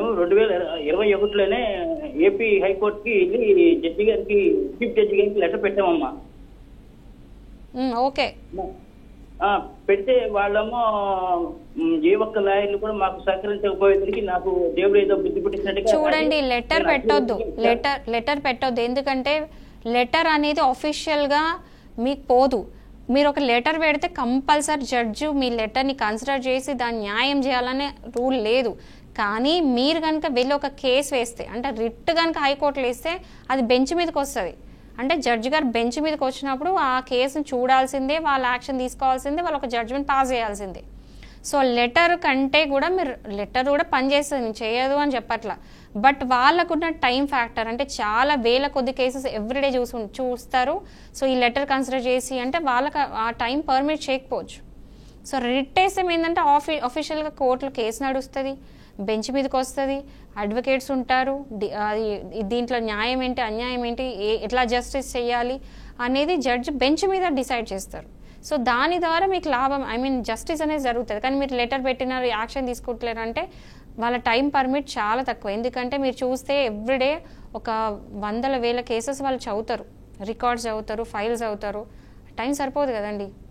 నేను 2021లోనే ఏపీ హైకోర్టుకి వెళ్ళి జడ్జి గారికి, చీఫ్ జడ్జి గారికి లెటర్ పెట్టామమ్మా. ఓకే. పెడితే వాళ్ళేమో ఏ ఒక్క లాయర్లు కూడా మాకు సహకరించకపోయేసరికి నాకు దేవుడు ఏదో బుద్ధి పుట్టించినట్టుగా. చూడండి, లెటర్ పెట్టొద్దు. ఎందుకంటే లెటర్ అనేది అఫీషియల్ గా మీకు పోదు. మీరు ఒక లెటర్ పెడితే కంపల్సరీ జడ్జి మీ లెటర్ని కన్సిడర్ చేసి దాన్ని న్యాయం చేయాలనే రూల్ లేదు. కానీ మీరు కనుక వెళ్ళి ఒక కేసు వేస్తే, అంటే రిట్ కనుక హైకోర్టులో వేస్తే అది బెంచ్ మీదకి వస్తుంది. అంటే జడ్జి గారు బెంచ్ మీదకి వచ్చినప్పుడు ఆ కేసును చూడాల్సిందే, వాళ్ళ యాక్షన్ తీసుకోవాల్సిందే, వాళ్ళు ఒక జడ్జిమెంట్ పాస్ చేయాల్సిందే. సో లెటర్ కంటే కూడా మీరు లెటర్ కూడా పనిచేస్తుంది, చేయదు అని చెప్పట్లా. బట్ వాళ్ళకున్న టైం ఫ్యాక్టర్, అంటే చాలా వేల కొద్ది కేసెస్ ఎవ్రీడే చూస్తారు. సో ఈ లెటర్ కన్సిడర్ చేసి అంటే వాళ్ళకి ఆ టైం పర్మిట్ చేయకపోవచ్చు. సో రిట్ వేస్తే ఏంటంటే అఫీషియల్గా కోర్టులో కేసు నడుస్తుంది, బెంచ్ మీదకి వస్తుంది, అడ్వకేట్స్ ఉంటారు, దీంట్లో న్యాయం ఏంటి అన్యాయం ఏంటి, ఎట్లా జస్టిస్ చేయాలి అనేది జడ్జి బెంచ్ మీద డిసైడ్ చేస్తారు. సో దాని ద్వారా మీకు లాభం, జస్టిస్ అనేది జరుగుతుంది. కానీ మీరు లెటర్ పెట్టినారు, యాక్షన్ తీసుకుంటలేరు అంటే వాళ్ళ టైం పర్మిట్ చాలా తక్కువ. ఎందుకంటే మీరు చూస్తే ఎవ్రీడే ఒక వందల వేల కేసెస్ వాళ్ళు చదువుతారు, రికార్డ్స్ చదువుతారు, ఫైల్స్ చదువుతారు, టైం సరిపోదు కదండి.